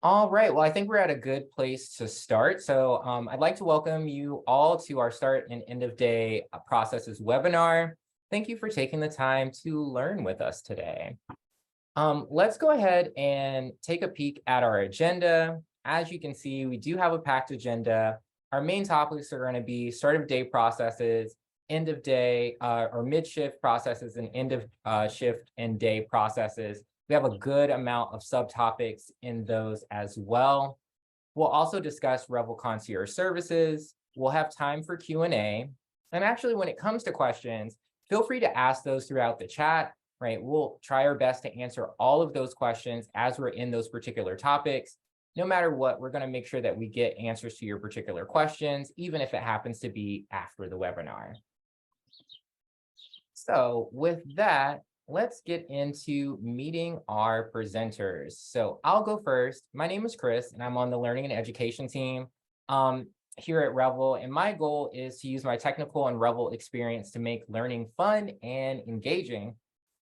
All right. Well, I think we're at a good place to start. So I'd like to welcome you all to our start and end of day processes webinar. Thank you for taking the time to learn with us today. Let's go ahead and take a peek at our agenda. As you can see, we do have a packed agenda. Our main topics are going to be start of day processes, end of day or mid shift processes, and end of shift and day processes. We have a good amount of subtopics in those as well. We'll also discuss Revel Concierge services. We'll have time for Q&A. And actually, when it comes to questions, feel free to ask those throughout the chat, right? We'll try our best to answer all of those questions as we're in those particular topics. No matter what, we're going to make sure that we get answers to your particular questions, even if it happens to be after the webinar. So with that, let's get into meeting our presenters. So I'll go first. My name is Chris, and I'm on the learning and education team here at Revel. And my goal is to use my technical and Revel experience to make learning fun and engaging.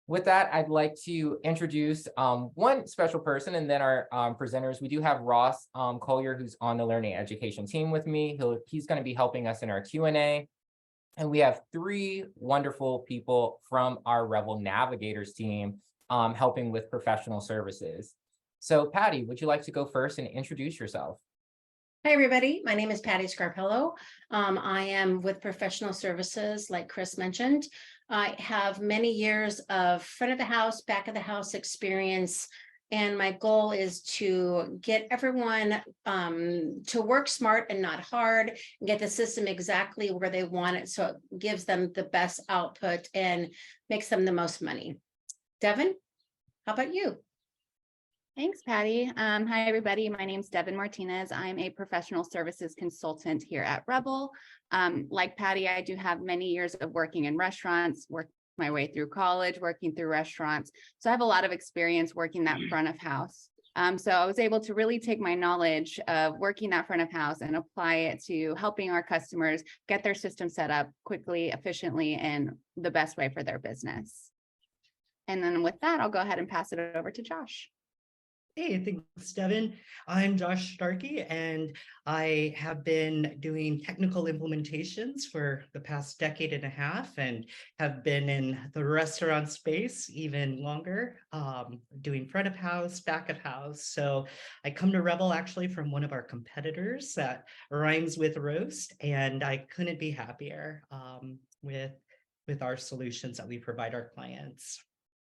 With that, I'd like to introduce one special person and then our presenters. We do have Ross Collier, who's on the learning and education team with me. He's going to be helping us in our Q&A. And we have three wonderful people from our Revel Navigators team helping with professional services. So Patty, would you like to go first and introduce yourself? Hi, everybody. My name is Patty Scarpello. I am with professional services, like Chris mentioned. I have many years of front of the house, back of the house experience. And my goal is to get everyone to work smart and not hard, and get the system exactly where they want it, so it gives them the best output and makes them the most money. Devin, how about you? Thanks, Patty. Hi, everybody. My name is Devin Martinez. I'm a professional services consultant here at Revel. Like Patty, I do have many years of working in restaurants, worked my way through college, working through restaurants. So I have a lot of experience working that front of house. So I was able to really take my knowledge of working that front of house and apply it to helping our customers get their system set up quickly, efficiently, and the best way for their business. And then with that, I'll go ahead and pass it over to Josh. Hey, thanks, Devin. I'm Josh Starkey, and I have been doing technical implementations for the past decade and a half and have been in the restaurant space even longer, doing front of house, back of house. So I come to Revel actually from one of our competitors that rhymes with roast, and I couldn't be happier with our solutions that we provide our clients.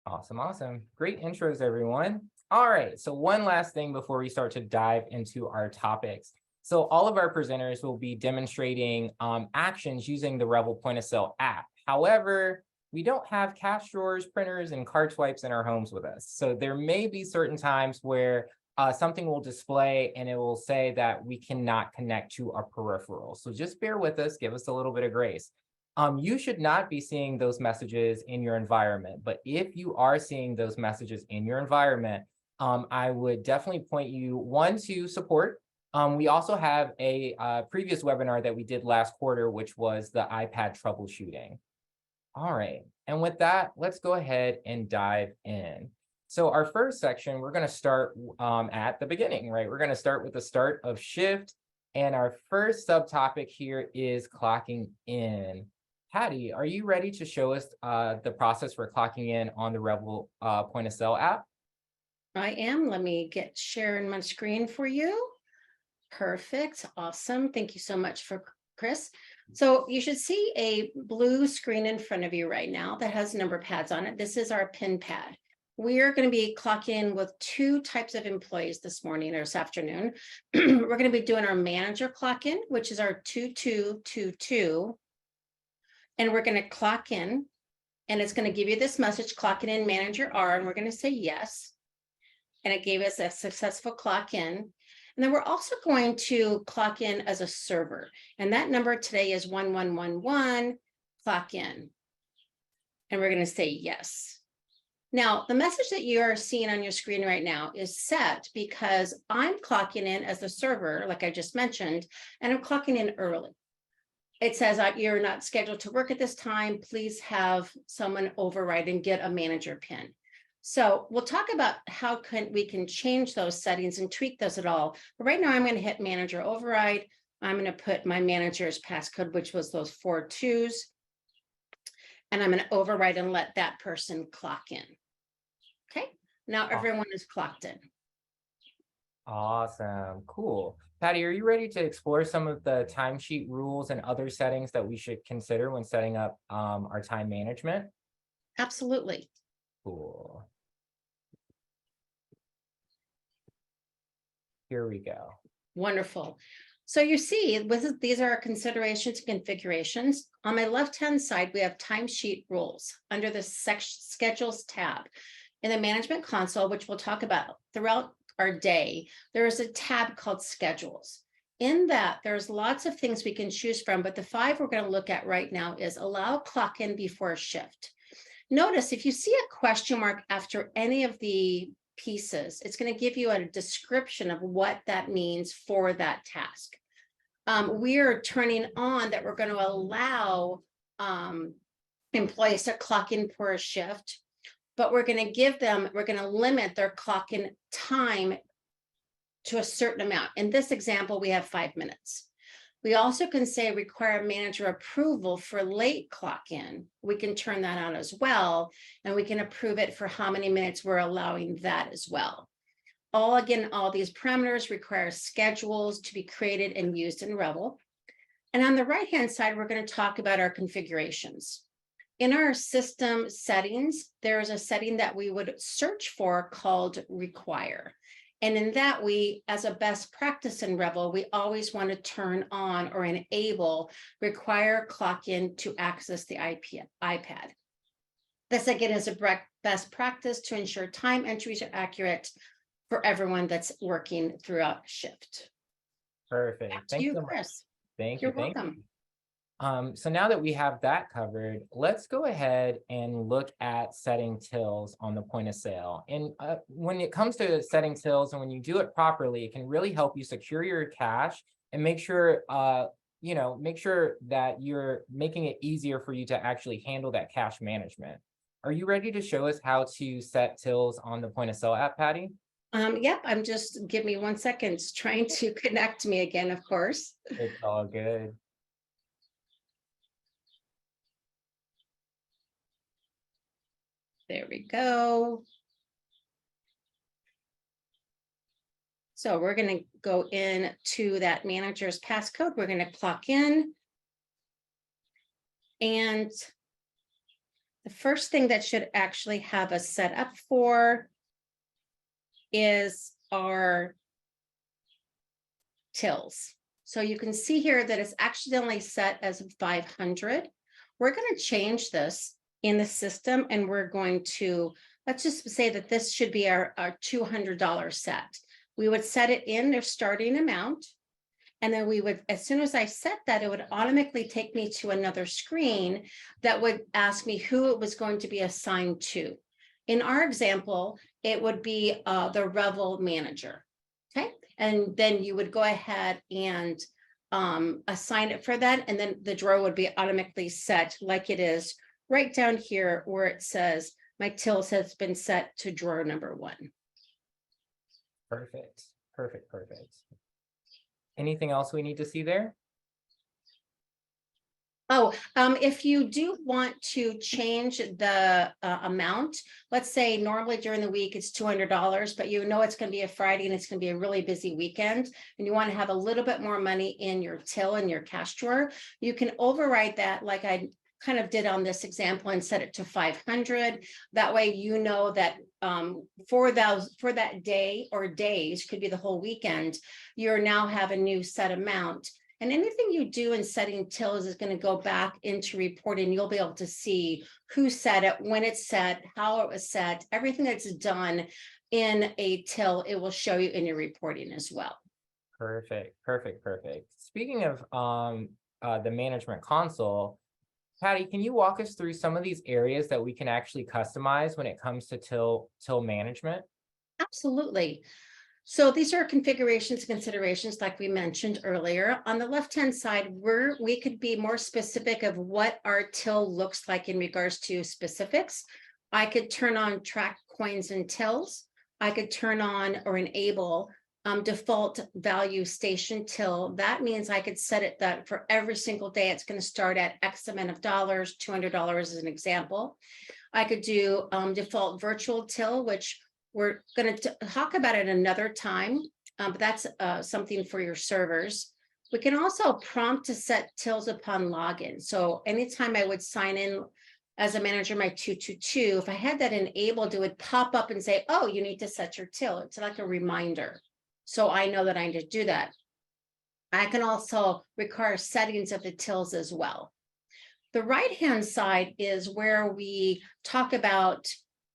Awesome. Great intros, everyone. All right, so one last thing before we start to dive into our topics. So all of our presenters will be demonstrating actions using the Revel point of sale app. However, we don't have cash drawers, printers, and card swipes in our homes with us. So there may be certain times where something will display and it will say that we cannot connect to our peripheral. So just bear with us, give us a little bit of grace. You should not be seeing those messages in your environment, but if you are seeing those messages in your environment, I would definitely point you, one, to support. We also have a previous webinar that we did last quarter, which was the iPad troubleshooting. All right, and with that, let's go ahead and dive in. So our first section, we're going to start at the beginning, right? We're going to start with the start of shift, and our first subtopic here is clocking in. Patty, are you ready to show us the process for clocking in on the Revel point of sale app? I am. Let me get sharing my screen for you. Perfect. Awesome. Thank you so much for Chris. So you should see a blue screen in front of you right now that has number pads on it. This is our pin pad. We are going to be clocking in with two types of employees this morning or this afternoon. We're going to be doing our manager clock in, which is our 2222. And we're going to clock in, and it's going to give you this message, clocking in manager R, and we're going to say yes. And it gave us a successful clock in. And then we're also going to clock in as a server. And that number today is 1111, clock in. And we're going to say yes. Now, the message that you are seeing on your screen right now is set because I'm clocking in as the server, like I just mentioned, and I'm clocking in early. It says you're not scheduled to work at this time. Please have someone override and get a manager pin. So we'll talk about how we can change those settings and tweak those at all. But right now I'm going to hit manager override. I'm going to put my manager's passcode, which was those 4 2s. And I'm going to override and let that person clock in. Okay, now everyone is clocked in. Awesome. Cool. Patty, are you ready to explore some of the timesheet rules and other settings that we should consider when setting up our time management? Absolutely. Cool. Here we go. Wonderful. So you see, these are our considerations and configurations. On my left-hand side, we have timesheet rules under the schedules tab. In the management console, which we'll talk about throughout our day, there is a tab called schedules. In that, there's lots of things we can choose from, but the 5 we're going to look at right now is allow clock in before shift. Notice if you see a question mark after any of the pieces, it's going to give you a description of what that means for that task. We're turning on that we're going to allow employees to clock in for a shift, but we're going to limit their clock in time to a certain amount. In this example, we have 5 minutes. We also can say require manager approval for late clock in. We can turn that on as well, and we can approve it for how many minutes we're allowing that as well. All these parameters require schedules to be created and used in Revel. And on the right-hand side, we're going to talk about our configurations. In our system settings, there's a setting that we would search for called require. And in that, as a best practice in Revel, we always want to turn on or enable require clock in to access the iPad. This again is a best practice to ensure time entries are accurate for everyone that's working throughout shift. Perfect. Back to Thank you, so much. Chris. Thank You're you. Thank welcome. you. So now that we have that covered, let's go ahead and look at setting tills on the point of sale. And when it comes to setting tills and when you do it properly, it can really help you secure your cash and make sure, make sure that you're making it easier for you to actually handle that cash management. Are you ready to show us how to set tills on the point of sale app, Patty? Yep, give me 1 second. It's trying to connect me again, of course. It's all good. There we go. So we're going to go in to that manager's passcode. We're going to clock in. And the first thing that should actually have us set up for is our tills. So you can see here that it's accidentally set as 500. We're going to change this in the system, and we're going to, let's just say that this should be our $200 set. We would set it in their starting amount, and then we would, as soon as I set that, it would automatically take me to another screen that would ask me who it was going to be assigned to. In our example, it would be the Revel manager, okay? And then you would go ahead and assign it for that, and then the drawer would be automatically set like it is right down here where it says my tills has been set to drawer number 1. Perfect. Perfect. Perfect. Anything else we need to see there? Oh, if you do want to change the amount, let's say normally during the week it's $200, but you know it's going to be a Friday and it's going to be a really busy weekend, and you want to have a little bit more money in your till and your cash drawer, you can override that like I kind of did on this example and set it to 500. That way you know that for that day or days, could be the whole weekend, you're now have a new set amount. And anything you do in setting tills is going to go back into reporting. You'll be able to see who set it, when it's set, how it was set, everything that's done in a till, it will show you in your reporting as well. Perfect. Perfect. Perfect. Speaking of the management console, Patty, can you walk us through some of these areas that we can actually customize when it comes to till management? Absolutely. So these are configurations, considerations, like we mentioned earlier. On the left-hand side, we could be more specific of what our till looks like in regards to specifics. I could turn on track coins and tills. I could turn on or enable default value station till. That means I could set it that for every single day, it's going to start at X amount of dollars, $200 as an example. I could do default virtual till, which we're going to talk about it another time, but that's something for your servers. We can also prompt to set tills upon login. So anytime I would sign in as a manager, my 222, if I had that enabled, it would pop up and say, oh, you need to set your till. It's like a reminder. So I know that I need to do that. I can also require settings of the tills as well. The right-hand side is where we talk about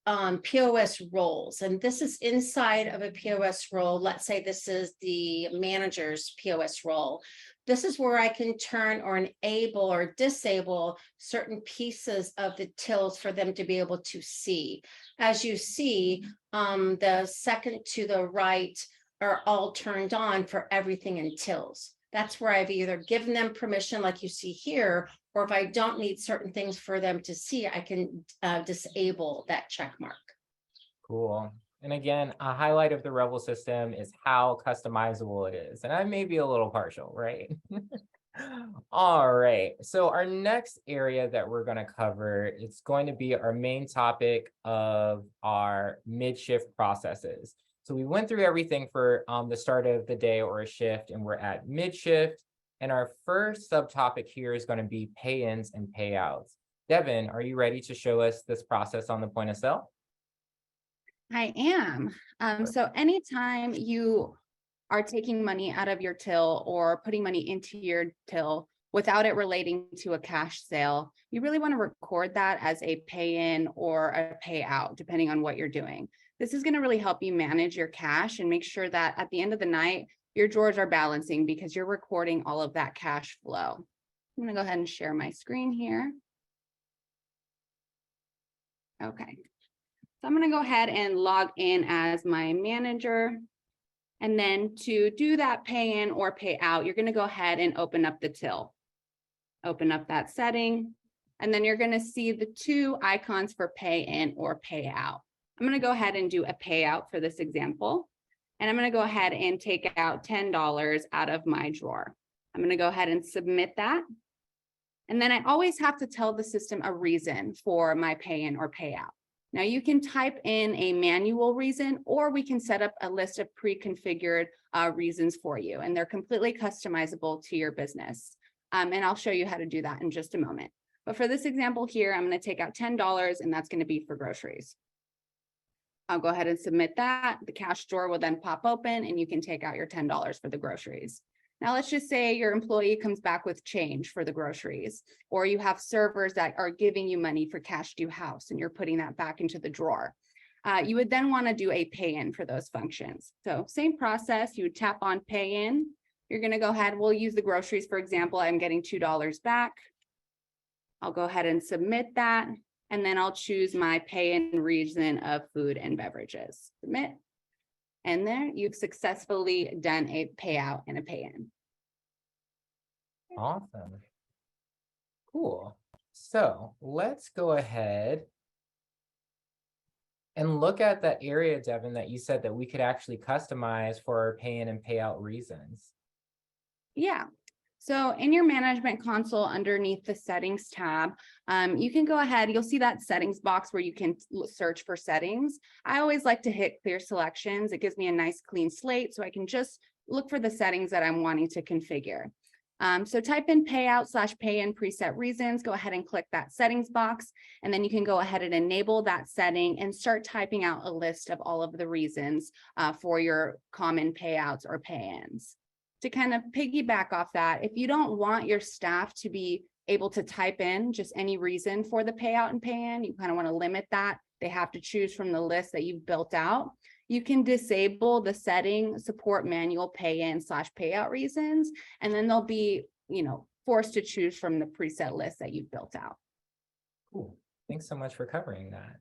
POS roles. And this is inside of a POS role. Let's say this is the manager's POS role. This is where I can turn or enable or disable certain pieces of the tills for them to be able to see. As you see, the second to the right are all turned on for everything in tills. That's where I've either given them permission like you see here, or if I don't need certain things for them to see, I can disable that check mark. Cool. And again, a highlight of the Revel system is how customizable it is. And I may be a little partial, right? All right. So our next area that we're going to cover, it's going to be our main topic of our mid-shift processes. So we went through everything for the start of the day or a shift, and we're at mid-shift. And our first subtopic here is going to be pay-ins and payouts. Devin, are you ready to show us this process on the point of sale? I am. So anytime you are taking money out of your till or putting money into your till without it relating to a cash sale, you really want to record that as a pay-in or a payout, depending on what you're doing. This is going to really help you manage your cash and make sure that at the end of the night, your drawers are balancing because you're recording all of that cash flow. I'm going to go ahead and share my screen here. Okay. So I'm going to go ahead and log in as my manager. And then to do that pay in or pay out, you're going to go ahead and open up the till. Open up that setting. And then you're going to see the two icons for pay in or pay out. I'm going to go ahead and do a payout for this example. And I'm going to go ahead and take out $10 out of my drawer. I'm going to go ahead and submit that. And then I always have to tell the system a reason for my pay in or payout. Now you can type in a manual reason, or we can set up a list of pre-configured reasons for you, and they're completely customizable to your business. And I'll show you how to do that in just a moment. But for this example here, I'm going to take out $10, and that's going to be for groceries. I'll go ahead and submit that. The cash drawer will then pop open and you can take out your $10 for the groceries. Now, let's just say your employee comes back with change for the groceries, or you have servers that are giving you money for cash due house and you're putting that back into the drawer. You would then want to do a pay in for those functions. So same process, you would tap on pay in. You're going to go ahead, we'll use the groceries, for example, I'm getting $2 back. I'll go ahead and submit that. And then I'll choose my pay-in reason of food and beverages. Submit. And there you've successfully done a payout and a pay-in. Awesome. Cool. So let's go ahead and look at that area, Devin, that you said that we could actually customize for our pay-in and payout reasons. Yeah. So in your management console underneath the settings tab, you can go ahead, you'll see that settings box where you can search for settings. I always like to hit clear selections. It gives me a nice clean slate so I can just look for the settings that I'm wanting to configure. So type in payout/pay-in preset reasons, go ahead and click that settings box, and then you can go ahead and enable that setting and start typing out a list of all of the reasons for your common payouts or pay-ins. To kind of piggyback off that, if you don't want your staff to be able to type in just any reason for the payout and pay-in, you kind of want to limit that. They have to choose from the list that you've built out. You can disable the setting support manual pay-in/payout reasons, and then they'll be, forced to choose from the preset list that you've built out. Cool. Thanks so much for covering that.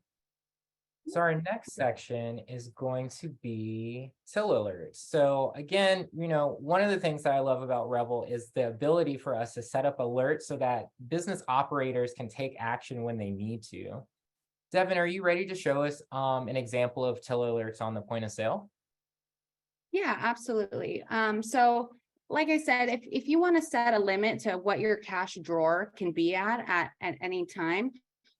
So our next section is going to be till alerts. So again, one of the things that I love about Revel is the ability for us to set up alerts so that business operators can take action when they need to. Devin, are you ready to show us an example of till alerts on the point of sale? Yeah, absolutely. So like I said, if you want to set a limit to what your cash drawer can be at any time,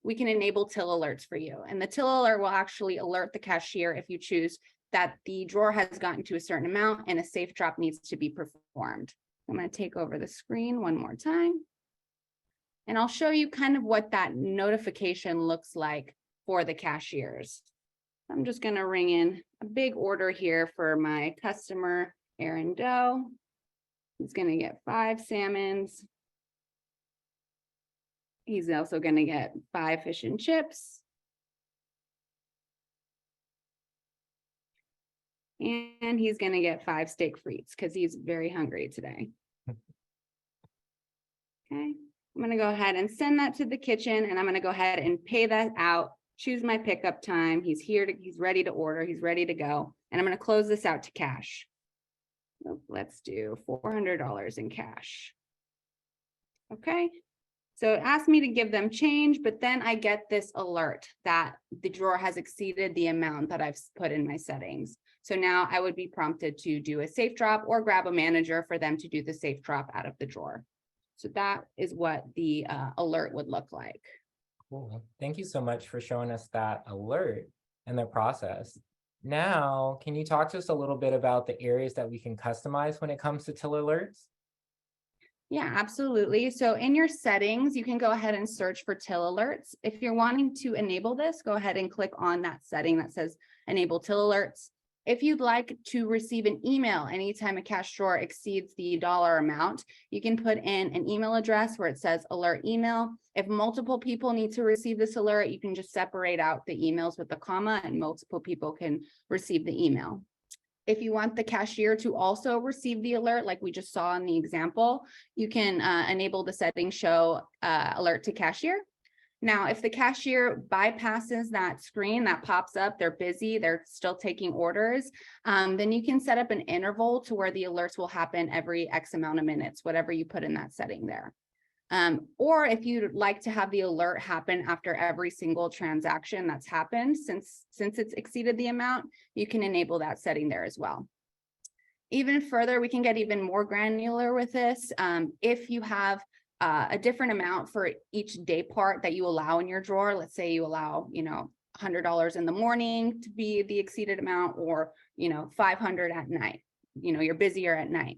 we can enable till alerts for you. And the till alert will actually alert the cashier if you choose that the drawer has gotten to a certain amount and a safe drop needs to be performed. I'm going to take over the screen one more time. And I'll show you kind of what that notification looks like for the cashiers. I'm just going to ring in a big order here for my customer, Aaron Doe. He's going to get 5 salmons. He's also going to get 5 fish and chips. And he's going to get 5 steak frites because he's very hungry today. Okay, I'm going to go ahead and send that to the kitchen, and I'm going to go ahead and pay that out. Choose my pickup time. He's here he's ready to order. He's ready to go. And I'm going to close this out to cash. So let's do $400 in cash. Okay. So it asked me to give them change, but then I get this alert that the drawer has exceeded the amount that I've put in my settings. So now I would be prompted to do a safe drop or grab a manager for them to do the safe drop out of the drawer. So that is what the alert would look like. Cool. Thank you so much for showing us that alert and the process. Now, can you talk to us a little bit about the areas that we can customize when it comes to till alerts? Yeah, absolutely. So in your settings, you can go ahead and search for till alerts. If you're wanting to enable this, go ahead and click on that setting that says enable till alerts. If you'd like to receive an email anytime a cash drawer exceeds the dollar amount, you can put in an email address where it says alert email. If multiple people need to receive this alert, you can just separate out the emails with a comma and multiple people can receive the email. If you want the cashier to also receive the alert, like we just saw in the example, you can enable the setting show alert to cashier. Now, if the cashier bypasses that screen that pops up, they're busy, they're still taking orders, then you can set up an interval to where the alerts will happen every X amount of minutes, whatever you put in that setting there. Or if you'd like to have the alert happen after every single transaction that's happened since it's exceeded the amount, you can enable that setting there as well. Even further, we can get even more granular with this. If you have a different amount for each day part that you allow in your drawer, let's say you allow, $100 in the morning to be the exceeded amount, or, $500 at night, you're busier at night.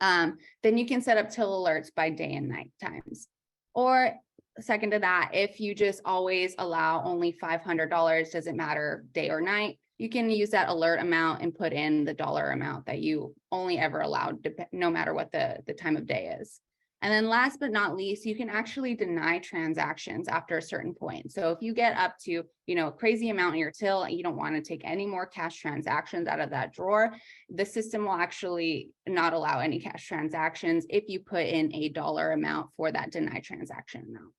Then you can set up till alerts by day and night times. Or second to that, if you just always allow only $500, doesn't matter day or night, you can use that alert amount and put in the dollar amount that you only ever allowed, no matter what the time of day is. And then last but not least, you can actually deny transactions after a certain point. So if you get up to, a crazy amount in your till and you don't want to take any more cash transactions out of that drawer, the system will actually not allow any cash transactions if you put in a dollar amount for that deny transaction amount.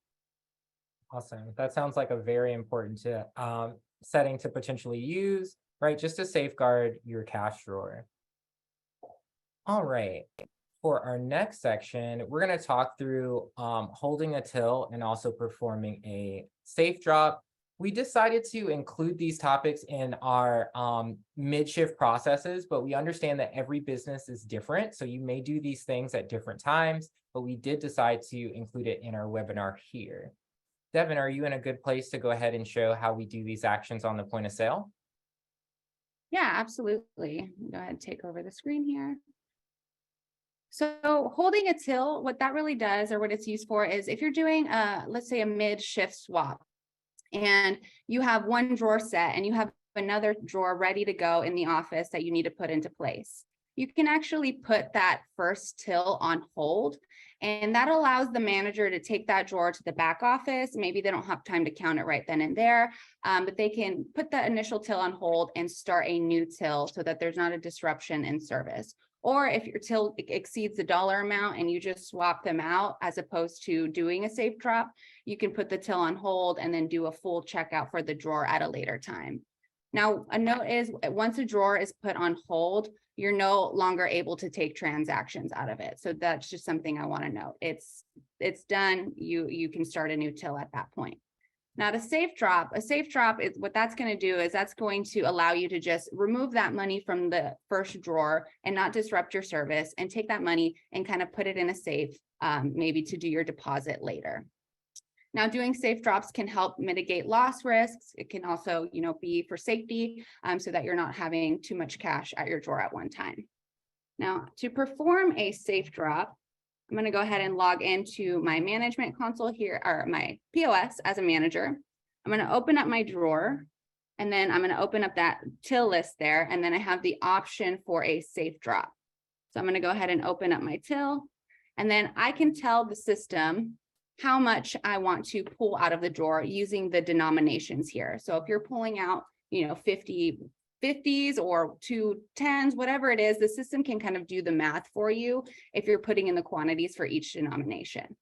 Awesome. That sounds like a very important setting to potentially use, right? Just to safeguard your cash drawer. All right. For our next section, we're going to talk through holding a till and also performing a safe drop. We decided to include these topics in our mid-shift processes, but we understand that every business is different. So you may do these things at different times, but we did decide to include it in our webinar here. Devin, are you in a good place to go ahead and show how we do these actions on the point of sale? Yeah, absolutely. Go ahead and take over the screen here. So holding a till, what that really does, or what it's used for, is if you're doing let's say a mid-shift swap and you have one drawer set and you have another drawer ready to go in the office that you need to put into place, you can actually put that first till on hold, and that allows the manager to take that drawer to the back office. Maybe they don't have time to count it right then and there, but they can put the initial till on hold and start a new till so that there's not a disruption in service. Or if your till exceeds the dollar amount and you just swap them out as opposed to doing a safe drop, you can put the till on hold and then do a full checkout for the drawer at a later time. Now, a note is once a drawer is put on hold, you're no longer able to take transactions out of it. So that's just something I want to note. It's done. You can start a new till at that point. Now a safe drop is what that's going to do is that's going to allow you to just remove that money from the first drawer and not disrupt your service and take that money and kind of put it in a safe, maybe to do your deposit later. Now, doing safe drops can help mitigate loss risks. It can also, be for safety, so that you're not having too much cash at your drawer at one time. Now, to perform a safe drop, I'm going to go ahead and log into my management console here, or my POS as a manager. I'm going to open up my drawer, and then I'm going to open up that till list there, and then I have the option for a safe drop. So I'm going to go ahead and open up my till, and then I can tell the system how much I want to pull out of the drawer using the denominations here. So if you're pulling out, 50 50s or 2 10s, whatever it is, the system can kind of do the math for you if you're putting in the quantities for each denomination.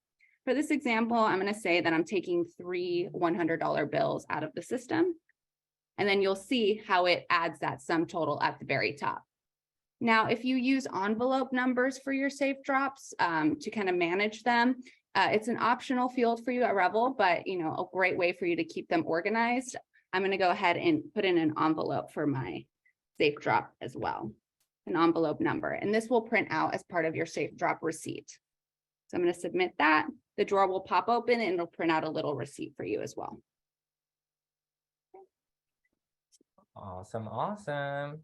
For this example, I'm going to say that I'm taking 3 $100 bills out of the system, and then you'll see how it adds that sum total at the very top. Now, if you use envelope numbers for your safe drops to kind of manage them, it's an optional field for you at Revel, but a great way for you to keep them organized. I'm going to go ahead and put in an envelope for my safe drop as well, an envelope number, and this will print out as part of your safe drop receipt. So I'm going to submit that. The drawer will pop open and it'll print out a little receipt for you as well. Awesome, awesome.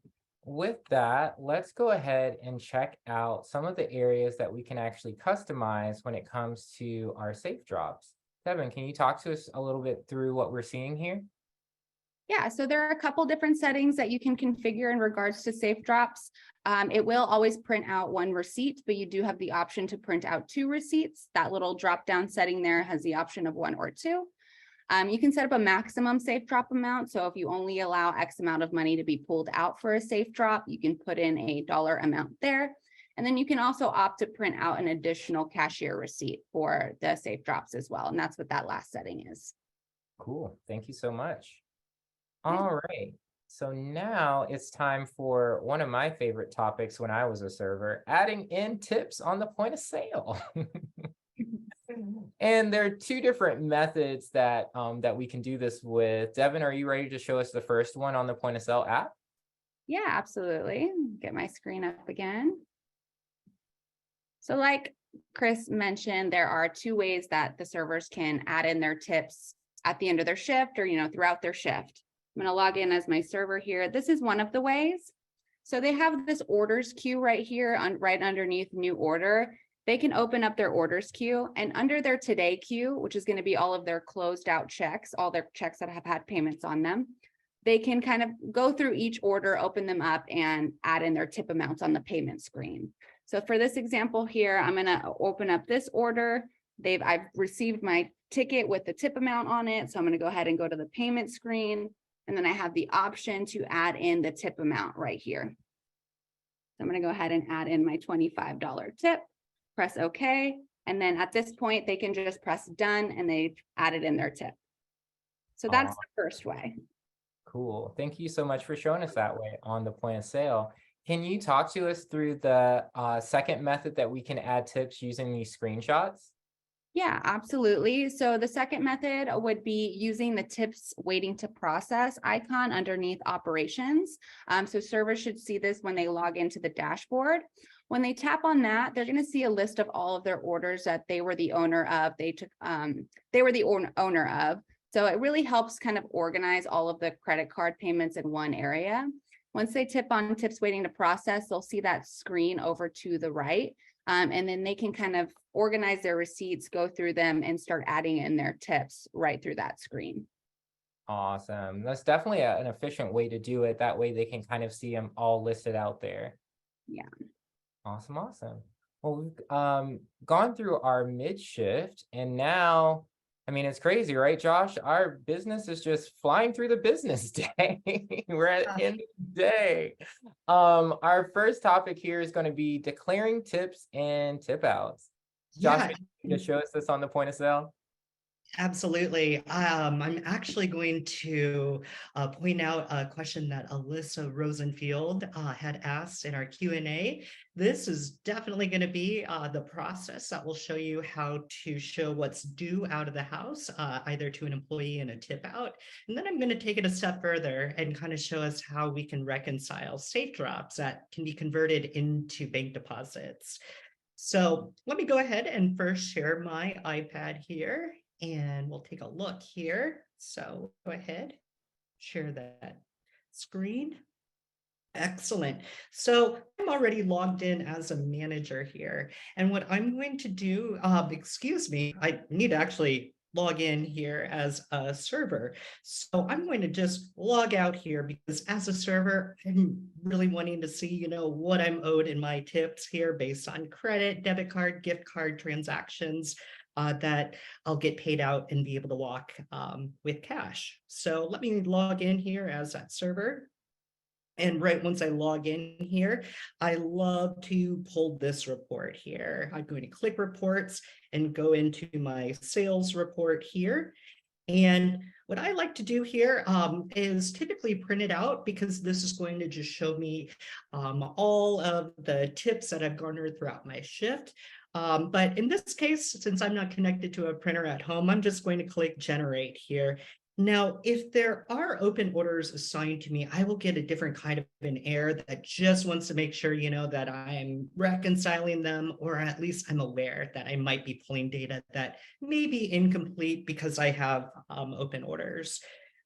With that, let's go ahead and check out some of the areas that we can actually customize when it comes to our safe drops. Devin, can you talk to us a little bit through what we're seeing here? Yeah, so there are a couple different settings that you can configure in regards to safe drops. It will always print out 1 receipt, but you do have the option to print out 2 receipts. That little drop down setting there has the option of 1 or 2. You can set up a maximum safe drop amount. So if you only allow X amount of money to be pulled out for a safe drop, you can put in a dollar amount there. And then you can also opt to print out an additional cashier receipt for the safe drops as well. And that's what that last setting is. Cool. Thank you so much. All right. So now it's time for one of my favorite topics when I was a server, adding in tips on the point of sale. And there are 2 different methods that that we can do this with. Devin, are you ready to show us the first one on the point of sale app? Yeah, absolutely. Get my screen up again. So like Chris mentioned, there are 2 ways that the servers can add in their tips at the end of their shift or, throughout their shift. I'm going to log in as my server here. This is one of the ways. So they have this orders queue right here right underneath new order. They can open up their orders queue, and under their today queue, which is going to be all of their closed out checks, all their checks that have had payments on them, they can kind of go through each order, open them up, and add in their tip amounts on the payment screen. So for this example here, I'm going to open up this order. I've received my ticket with the tip amount on it. So I'm going to go ahead and go to the payment screen. And then I have the option to add in the tip amount right here. So I'm going to go ahead and add in my $25 tip, press OK. And then at this point, they can just press done and they've added in their tip. So that's the first way. Cool. Thank you so much for showing us that way on the point of sale. Can you talk to us through the second method that we can add tips using these screenshots? Yeah, absolutely. So the second method would be using the tips waiting to process icon underneath operations. So servers should see this when they log into the dashboard. When they tap on that, they're going to see a list of all of their orders that they were the owner of. They were the owner of. So it really helps kind of organize all of the credit card payments in one area. Once they tip on tips waiting to process, they'll see that screen over to the right. And then they can kind of organize their receipts, go through them, and start adding in their tips right through that screen. Awesome. That's definitely an efficient way to do it. That way they can kind of see them all listed out there. Yeah. Awesome, awesome. Well, we've gone through our mid shift, and now, I mean, it's crazy, right, Josh? Our business is just flying through the business day. We're at the end of the day. Our first topic here is going to be declaring tips and tip outs. Josh, can you just show us this on the point of sale? Absolutely. I'm actually going to point out a question that Alyssa Rosenfield had asked in our Q&A. This is definitely going to be the process that will show you how to show what's due out of the house, either to an employee and a tip out. And then I'm going to take it a step further and kind of show us how we can reconcile safe drops that can be converted into bank deposits. So let me go ahead and first share my iPad here, and we'll take a look here. So go ahead, share that screen. Excellent. So I'm already logged in as a manager here. And what I'm going to do, excuse me, I need to actually log in here as a server. So I'm going to just log out here because as a server, I'm really wanting to see, what I'm owed in my tips here based on credit, debit card, gift card transactions that I'll get paid out and be able to walk with cash. So let me log in here as that server. And right once I log in here, I love to pull this report here. I'm going to click reports and go into my sales report here. And what I like to do here is typically print it out because this is going to just show me all of the tips that I've garnered throughout my shift. But in this case, since I'm not connected to a printer at home, I'm just going to click generate here. Now, if there are open orders assigned to me, I will get a different kind of an error that just wants to make sure, that I'm reconciling them, or at least I'm aware that I might be pulling data that may be incomplete because I have open orders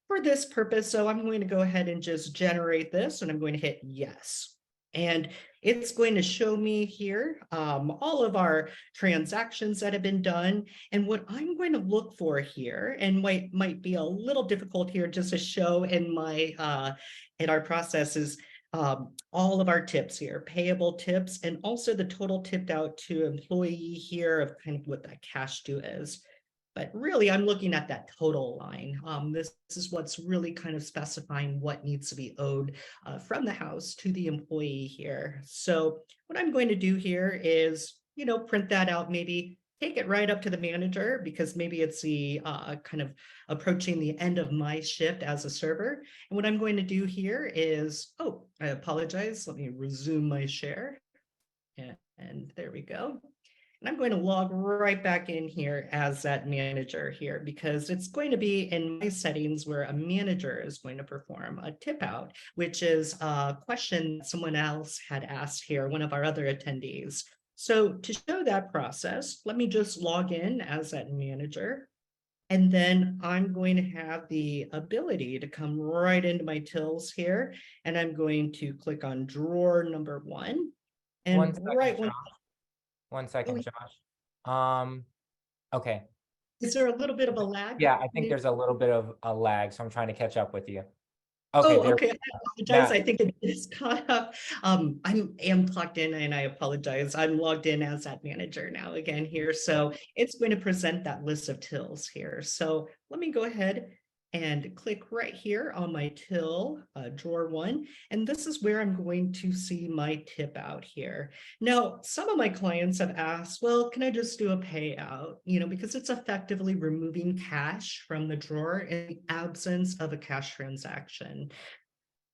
for this purpose. So I'm going to go ahead and just generate this, and I'm going to hit yes. And it's going to show me here all of our transactions that have been done. And what I'm going to look for here, and might be a little difficult here just to show in our process, is all of our tips here, payable tips, and also the total tipped out to employee here of kind of what that cash due is. But really, I'm looking at that total line. This is what's really kind of specifying what needs to be owed from the house to the employee here. So what I'm going to do here is, print that out, maybe take it right up to the manager because maybe it's the kind of approaching the end of my shift as a server. And what I'm going to do here is, I apologize. Let me resume my share. And there we go. And I'm going to log right back in here as that manager here because it's going to be in my settings where a manager is going to perform a tip out, which is a question someone else had asked here, one of our other attendees. So to show that process, let me just log in as that manager. And then I'm going to have the ability to come right into my tills here. And I'm going to click on drawer number 1. And One second, right when Josh. One second, Josh. Okay. Is there a little bit of a lag? Yeah, I think there's a little bit of a lag, so I'm trying to catch up with you. Okay, Okay. I apologize. now, I think it is caught up. I am clocked in and I apologize. I'm logged in as that manager now again here. So it's going to present that list of tills here. So let me go ahead and click right here on my till, drawer 1. And this is where I'm going to see my tip out here. Now, some of my clients have asked, well, can I just do a payout? Because it's effectively removing cash from the drawer in the absence of a cash transaction.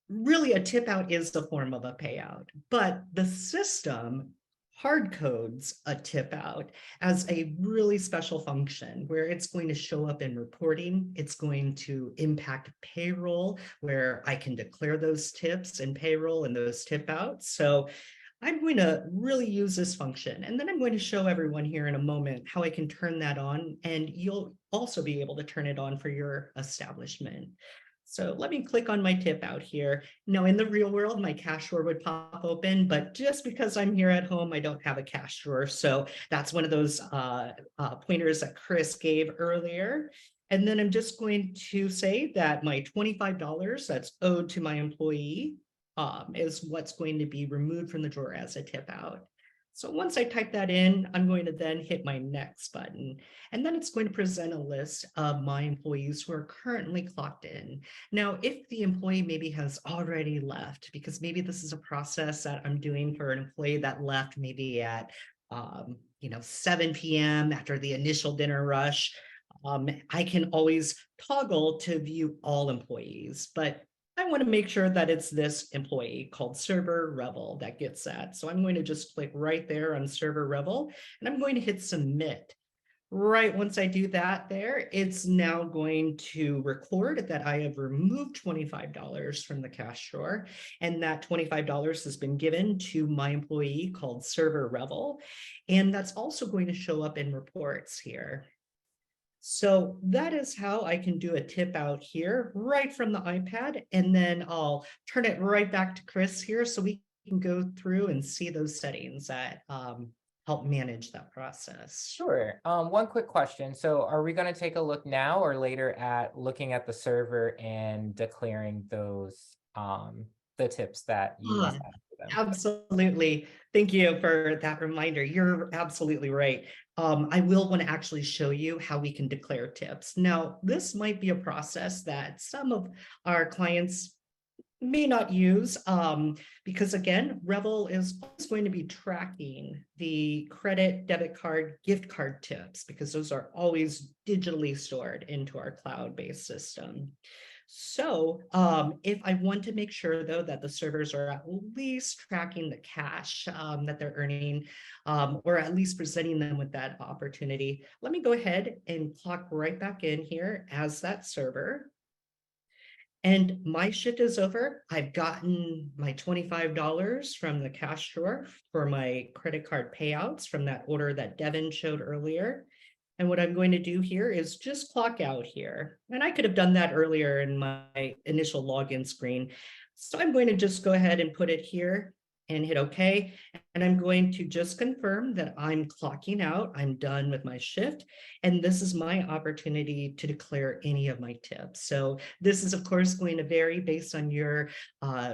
Really, a tip out is the form of a payout, but the system hard codes a tip out as a really special function where it's going to show up in reporting. It's going to impact payroll where I can declare those tips in payroll and those tip outs. So I'm going to really use this function. And then I'm going to show everyone here in a moment how I can turn that on. And you'll also be able to turn it on for your establishment. So let me click on my tip out here. Now in the real world, my cash drawer would pop open, but just because I'm here at home, I don't have a cash drawer. So that's one of those pointers that Chris gave earlier. And then I'm just going to say that my $25 that's owed to my employee is what's going to be removed from the drawer as a tip out. So once I type that in, I'm going to then hit my next button, and then it's going to present a list of my employees who are currently clocked in. Now, if the employee maybe has already left, because maybe this is a process that I'm doing for an employee that left maybe at 7 p.m. after the initial dinner rush, I can always toggle to view all employees, but I want to make sure that it's this employee called Server Revel that gets that. So I'm going to just click right there on Server Revel, and I'm going to hit Submit. Right, once I do that there, it's now going to record that I have removed $25 from the cash drawer, and that $25 has been given to my employee called Server Revel, and that's also going to show up in reports here. So that is how I can do a tip out here right from the iPad, and then I'll turn it right back to Chris here so we can go through and see those settings that help manage that process. Sure. One quick question. So are we going to take a look now or later at looking at the server and declaring those the tips that you Ah, set for them? Absolutely. Thank you for that reminder. You're absolutely right. I will want to actually show you how we can declare tips. Now, this might be a process that some of our clients may not use because again, Revel is always going to be tracking the credit, debit card, gift card tips because those are always digitally stored into our cloud-based system. So if I want to make sure though that the servers are at least tracking the cash that they're earning or at least presenting them with that opportunity, let me go ahead and clock right back in here as that server. And my shift is over. I've gotten my $25 from the cash drawer for my credit card payouts from that order that Devin showed earlier. And what I'm going to do here is just clock out here. And I could have done that earlier in my initial login screen. So I'm going to just go ahead and put it here and hit OK. And I'm going to just confirm that I'm clocking out. I'm done with my shift. And this is my opportunity to declare any of my tips. So this is, of course, going to vary based on your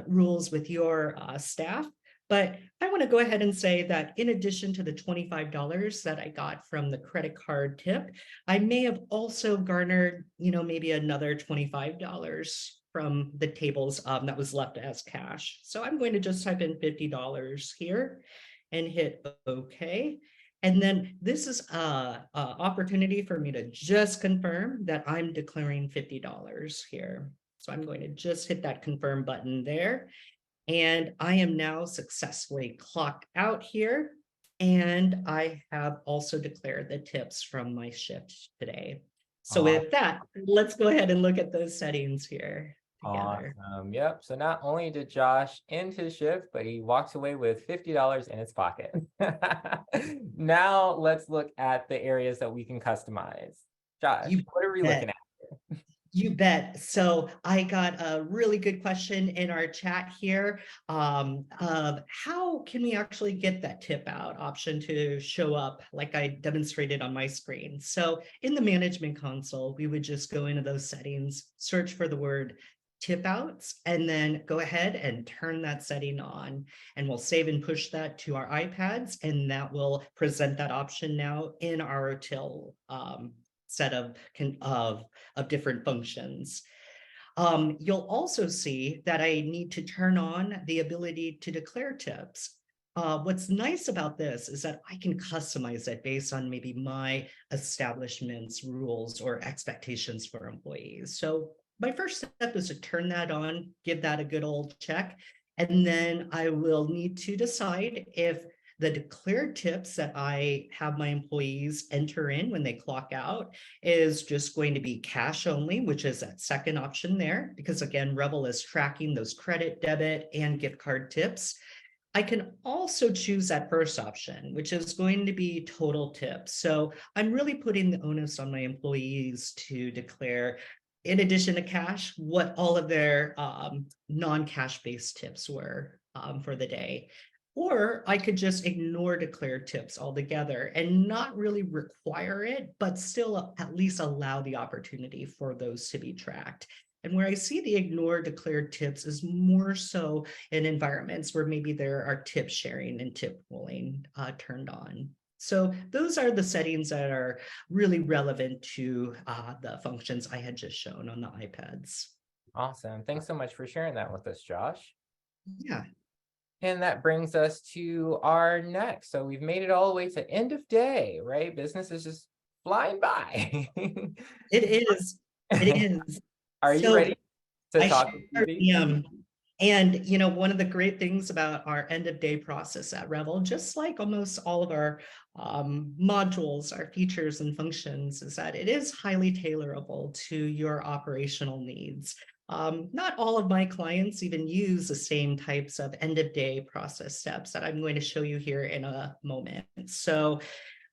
rules with your staff. But I want to go ahead and say that in addition to the $25 that I got from the credit card tip, I may have also garnered, maybe another $25 from the tables that was left as cash. So I'm going to just type in $50 here and hit OK. And then this is an opportunity for me to just confirm that I'm declaring $50 here. So I'm going to just hit that confirm button there. And I am now successfully clocked out here. And I have also declared the tips from my shift today. So with that, let's go ahead and look at those settings here together. Awesome. Yep. So not only did Josh end his shift, but he walks away with $50 in his pocket. Now let's look at the areas that we can customize. Josh, what are we looking at? You bet. So I got a really good question in our chat here of how can we actually get that tip out option to show up like I demonstrated on my screen. So in the management console, we would just go into those settings, search for the word tip outs, and then go ahead and turn that setting on. And we'll save and push that to our iPads, and that will present that option now in our till set of different functions. You'll also see that I need to turn on the ability to declare tips. What's nice about this is that I can customize it based on maybe my establishment's rules or expectations for employees. So my first step is to turn that on, give that a good old check, and then I will need to decide if the declared tips that I have my employees enter in when they clock out is just going to be cash only, which is that second option there, because again, Revel is tracking those credit, debit, and gift card tips. I can also choose that first option, which is going to be total tips. So I'm really putting the onus on my employees to declare, in addition to cash, what all of their non-cash based tips were for the day. Or I could just ignore declared tips altogether and not really require it, but still at least allow the opportunity for those to be tracked. And where I see the ignore declared tips is more so in environments where maybe there are tip sharing and tip pooling turned on. So those are the settings that are really relevant to the functions I had just shown on the iPads. Awesome. Thanks so much for sharing that with us, Josh. Yeah. And that brings us to our next. So we've made it all the way to end of day, right? Business is just flying by. It is. It is. Are you So ready to I talk sure through these? am. And one of the great things about our end of day process at Revel, just like almost all of our modules, our features and functions, is that it is highly tailorable to your operational needs. Not all of my clients even use the same types of end of day process steps that I'm going to show you here in a moment. So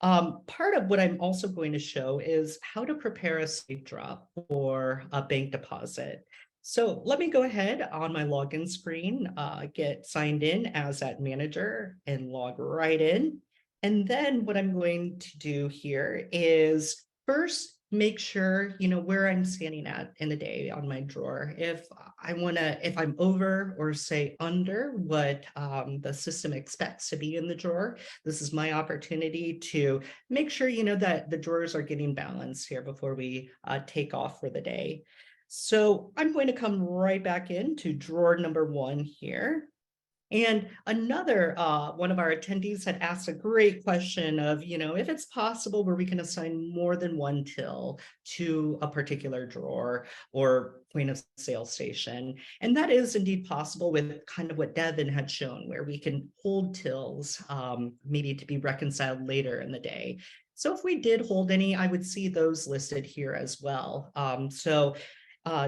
part of what I'm also going to show is how to prepare a safe drop or a bank deposit. So let me go ahead on my login screen, get signed in as that manager and log right in. And then what I'm going to do here is first make sure, where I'm standing at in the day on my drawer. If I'm over or say under what the system expects to be in the drawer, this is my opportunity to make sure, that the drawers are getting balanced here before we take off for the day. So I'm going to come right back into drawer number 1 here. And another one of our attendees had asked a great question of, if it's possible where we can assign more than one till to a particular drawer or point of sale station. And that is indeed possible with kind of what Devin had shown, where we can hold tills maybe to be reconciled later in the day. So if we did hold any, I would see those listed here as well.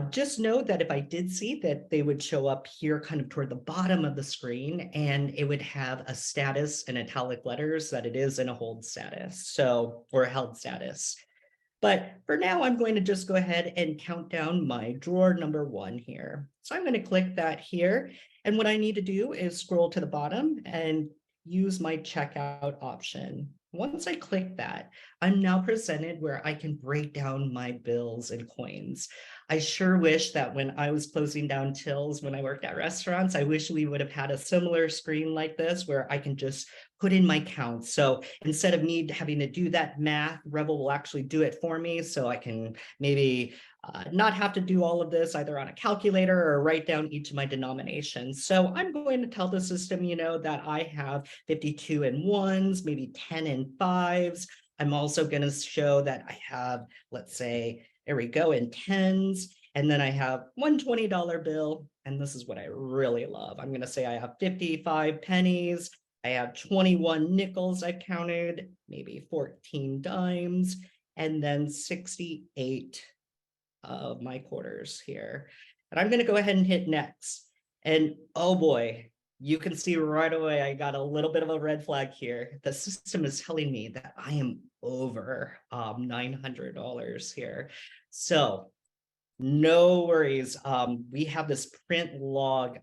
Just know that if I did see that they would show up here kind of toward the bottom of the screen, and it would have a status in italic letters that it is in a hold status, or a held status. But for now, I'm going to just go ahead and count down my drawer number 1 here. So I'm going to click that here. And what I need to do is scroll to the bottom and use my checkout option. Once I click that, I'm now presented where I can break down my bills and coins. I sure wish that when I was closing down tills when I worked at restaurants, I wish we would have had a similar screen like this where I can just put in my counts. So instead of me having to do that math, Revel will actually do it for me. So I can maybe not have to do all of this either on a calculator or write down each of my denominations. So I'm going to tell the system, that I have 52 in ones, maybe 10 in fives. I'm also going to show that I have, let's say, there we go, in tens. And then I have one $20 bill. And this is what I really love. I'm going to say I have 55 pennies. I have 21 nickels I counted, maybe 14 dimes, and then 68 of my quarters here. And I'm going to go ahead and hit next. And oh boy, you can see right away, I got a little bit of a red flag here. The system is telling me that I am over $900 here. So no worries. We have this print log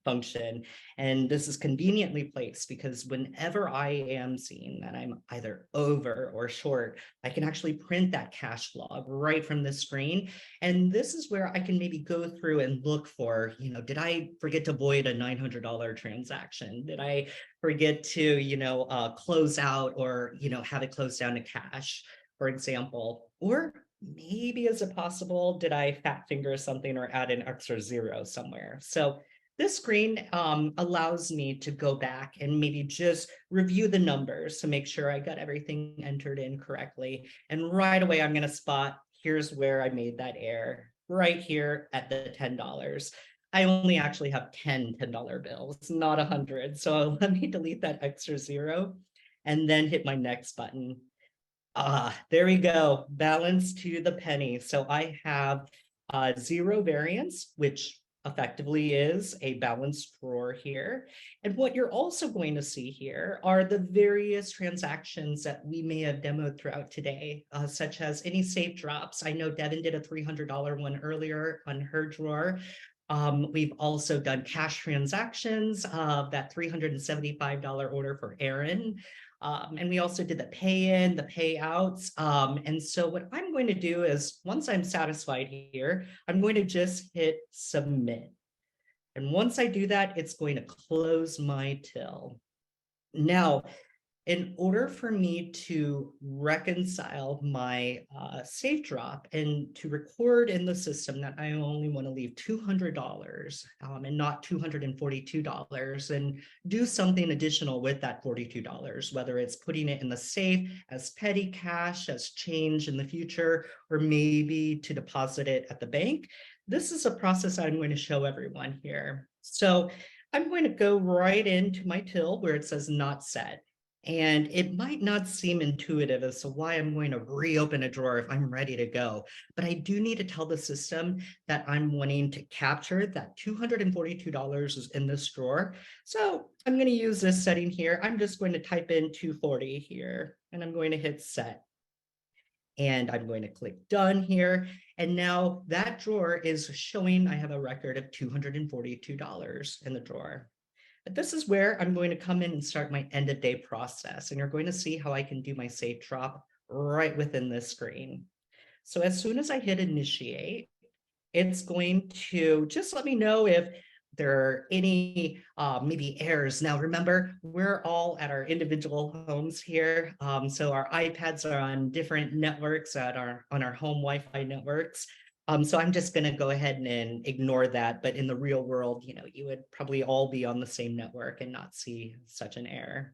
function, and this is conveniently placed because whenever I am seeing that I'm either over or short, I can actually print that cash log right from the screen. And this is where I can maybe go through and look for, did I forget to void a $900 transaction? Did I forget to, close out or, have it closed down to cash, for example? Or maybe is it possible, did I fat finger something or add an extra zero somewhere? So this screen allows me to go back and maybe just review the numbers to make sure I got everything entered in correctly. And right away, I'm going to spot, here's where I made that error, right here at the $10. I only actually have 10 $10 bills, not 100. So let me delete that extra zero and then hit my next button. There we go, balance to the penny. So I have zero variance, which effectively is a balanced drawer here. And what you're also going to see here are the various transactions that we may have demoed throughout today, such as any safe drops. I know Devin did a $300 one earlier on her drawer. We've also done cash transactions, that $375 order for Aaron. And we also did the pay in, the payouts. And so what I'm going to do is once I'm satisfied here, I'm going to just hit submit. And once I do that, it's going to close my till. Now, in order for me to reconcile my safe drop and to record in the system that I only want to leave $200 and not $242, and do something additional with that $42, whether it's putting it in the safe as petty cash, as change in the future, or maybe to deposit it at the bank. This is a process I'm going to show everyone here. So I'm going to go right into my till where it says not set. And it might not seem intuitive as to why I'm going to reopen a drawer if I'm ready to go. But I do need to tell the system that I'm wanting to capture that $242 is in this drawer. So I'm going to use this setting here. I'm just going to type in 240 here, and I'm going to hit set. And I'm going to click done here. And now that drawer is showing I have a record of $242 in the drawer. But this is where I'm going to come in and start my end of day process. And you're going to see how I can do my safe drop right within this screen. So as soon as I hit initiate, it's going to just let me know if there are any maybe errors. Now, remember, we're all at our individual homes here. So our iPads are on different networks on our home Wi-Fi networks. So I'm just going to go ahead and ignore that. But in the real world, you would probably all be on the same network and not see such an error.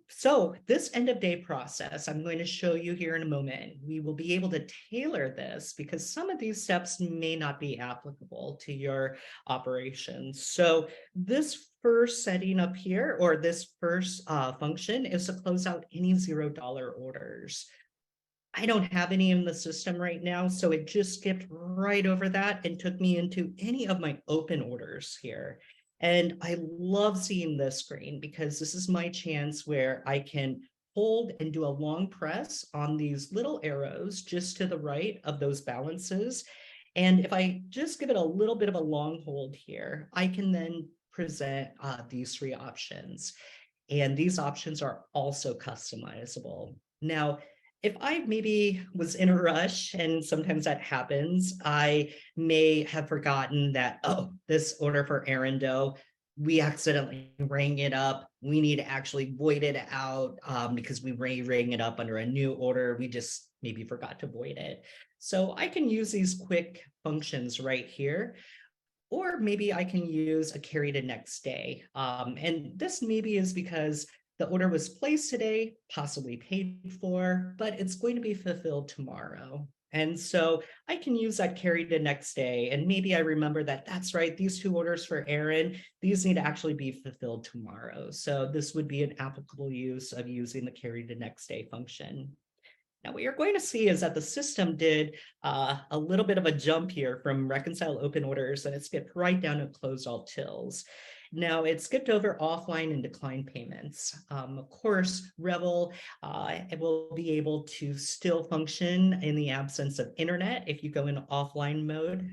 So this end of day process, I'm going to show you here in a moment. We will be able to tailor this because some of these steps may not be applicable to your operations. So this first setting up here, or this first function, is to close out any $0 orders. I don't have any in the system right now, so it just skipped right over that and took me into any of my open orders here. And I love seeing this screen because this is my chance where I can hold and do a long press on these little arrows just to the right of those balances. And if I just give it a little bit of a long hold here, I can then present these three options. And these options are also customizable. Now, if I maybe was in a rush, and sometimes that happens, I may have forgotten that, oh, this order for Arando, we accidentally rang it up. We need to actually void it out because we rang it up under a new order. We just maybe forgot to void it. So I can use these quick functions right here. Or maybe I can use a carry to next day. And this maybe is because the order was placed today, possibly paid for, but it's going to be fulfilled tomorrow. And so I can use that carry to next day. And maybe I remember that that's right, these two orders for Aaron, these need to actually be fulfilled tomorrow. So this would be an applicable use of using the carry to next day function. Now, what you're going to see is that the system did a little bit of a jump here from reconcile open orders, and it skipped right down to close all tills. Now, it skipped over offline and decline payments. Of course, Revel will be able to still function in the absence of internet if you go into offline mode,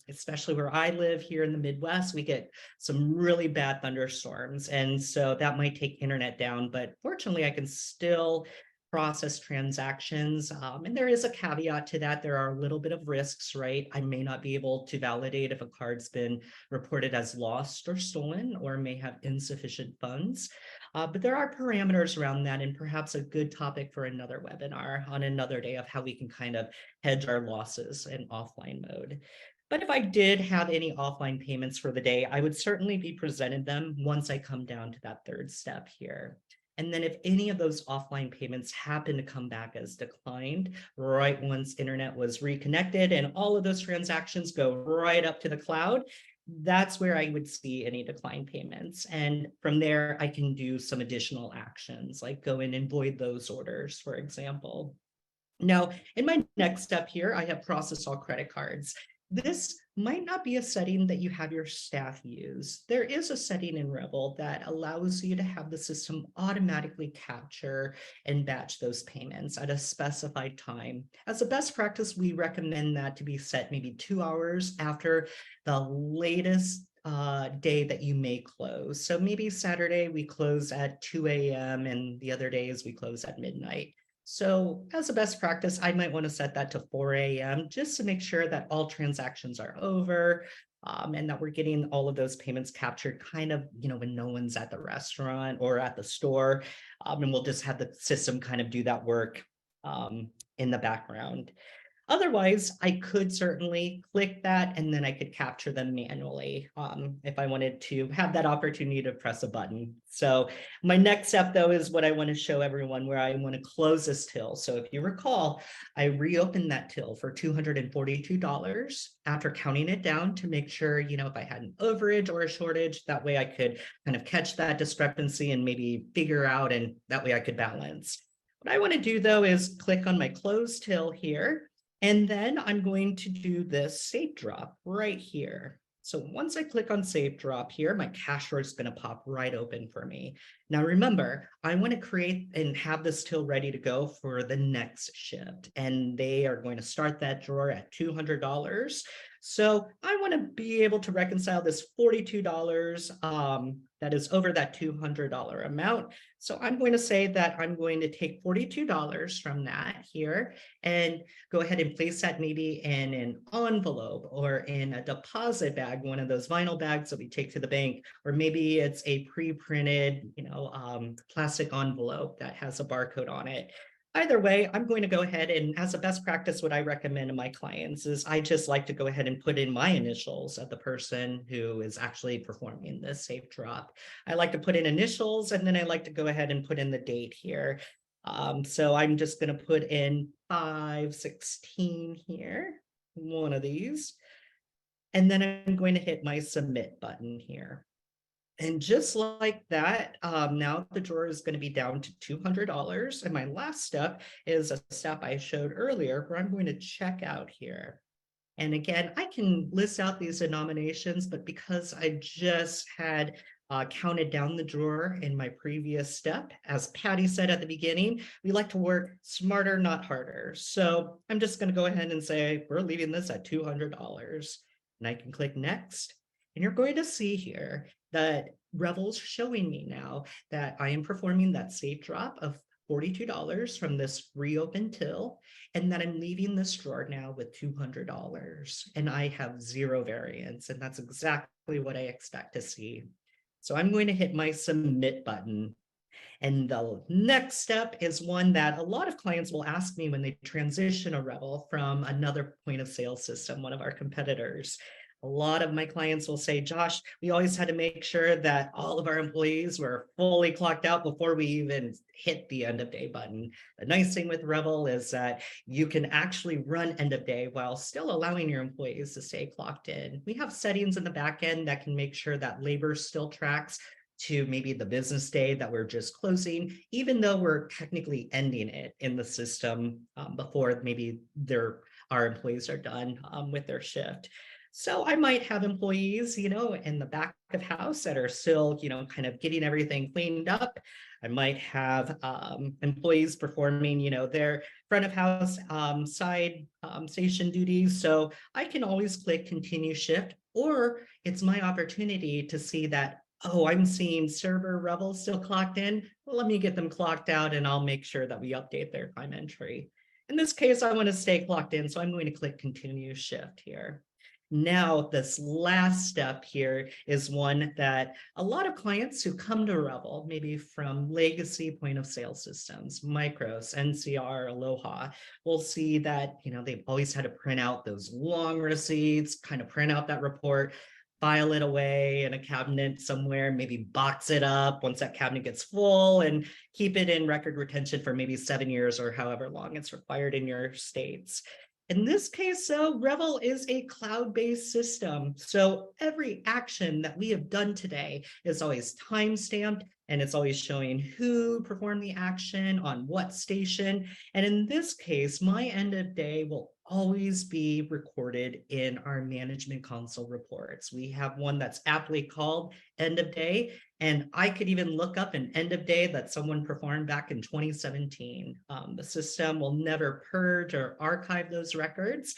especially where I live here in the Midwest. We get some really bad thunderstorms, and so that might take internet down, but fortunately, I can still process transactions. And there is a caveat to that. There are a little bit of risks, right? I may not be able to validate if a card's been reported as lost or stolen, or may have insufficient funds. But there are parameters around that, and perhaps a good topic for another webinar on another day of how we can kind of hedge our losses in offline mode. But if I did have any offline payments for the day, I would certainly be presented them once I come down to that third step here. And then if any of those offline payments happen to come back as declined, right once internet was reconnected and all of those transactions go right up to the cloud, that's where I would see any decline payments. And from there, I can do some additional actions like go in and void those orders, for example. Now, in my next step here, I have process all credit cards. This might not be a setting that you have your staff use. There is a setting in Revel that allows you to have the system automatically capture and batch those payments at a specified time. As a best practice, we recommend that to be set maybe 2 hours after the latest day that you may close. So maybe Saturday we close at 2 a.m. and the other days we close at midnight. So as a best practice, I might want to set that to 4 a.m. just to make sure that all transactions are over. and that we're getting all of those payments captured kind of, when no one's at the restaurant or at the store. And we'll just have the system kind of do that work in the background. Otherwise, I could certainly click that and then I could capture them manually if I wanted to have that opportunity to press a button. So my next step, though, is what I want to show everyone where I want to close this till. So if you recall, I reopened that till for $242 after counting it down to make sure, if I had an overage or a shortage, that way I could kind of catch that discrepancy and maybe figure out, and that way I could balance. What I want to do, though, is click on my close till here. And then I'm going to do this safe drop right here. So once I click on safe drop here, my cash drawer is going to pop right open for me. Now, remember, I want to create and have this till ready to go for the next shift. And they are going to start that drawer at $200. So I want to be able to reconcile this $42 that is over that $200 amount. So I'm going to say that I'm going to take $42 from that here and go ahead and place that maybe in an envelope or in a deposit bag, one of those vinyl bags that we take to the bank, or maybe it's a pre-printed, plastic envelope that has a barcode on it. Either way, I'm going to go ahead and, as a best practice, what I recommend to my clients is I just like to go ahead and put in my initials of the person who is actually performing this safe drop. I like to put in initials, and then I like to go ahead and put in the date here. So I'm just going to put in 5/16 here, one of these, and then I'm going to hit my submit button here. And just like that, now the drawer is going to be down to $200. And my last step is a step I showed earlier where I'm going to check out here. And again, I can list out these denominations, but because I just had counted down the drawer in my previous step, as Patty said at the beginning, we like to work smarter, not harder. So I'm just going to go ahead and say, we're leaving this at $200. And I can click next. And you're going to see here that Revel's showing me now that I am performing that safe drop of $42 from this reopened till, and that I'm leaving this drawer now with $200. And I have zero variance, and that's exactly what I expect to see. So I'm going to hit my submit button. And the next step is one that a lot of clients will ask me when they transition a Revel from another point of sale system, one of our competitors. A lot of my clients will say, Josh, we always had to make sure that all of our employees were fully clocked out before we even hit the end of day button. The nice thing with Revel is that you can actually run end of day while still allowing your employees to stay clocked in. We have settings in the back end that can make sure that labor still tracks to maybe the business day that we're just closing, even though we're technically ending it in the system before maybe our employees are done with their shift. So I might have employees, in the back of house that are still, kind of getting everything cleaned up. I might have employees performing, their front of house side station duties. So I can always click continue shift, or it's my opportunity to see that, oh, I'm seeing server Revel still clocked in. Well, let me get them clocked out and I'll make sure that we update their time entry. In this case, I want to stay clocked in, so I'm going to click continue shift here. Now, this last step here is one that a lot of clients who come to Revel, maybe from legacy point of sale systems, Micros, NCR, Aloha, will see that, they've always had to print out those long receipts, kind of print out that report, file it away in a cabinet somewhere, maybe box it up once that cabinet gets full and keep it in record retention for maybe 7 years or however long it's required in your states. In this case, though, Revel is a cloud-based system. So every action that we have done today is always time-stamped, and it's always showing who performed the action on what station. And in this case, my end of day will always be recorded in our management console reports. We have one that's aptly called end of day, and I could even look up an end of day that someone performed back in 2017. The system will never purge or archive those records.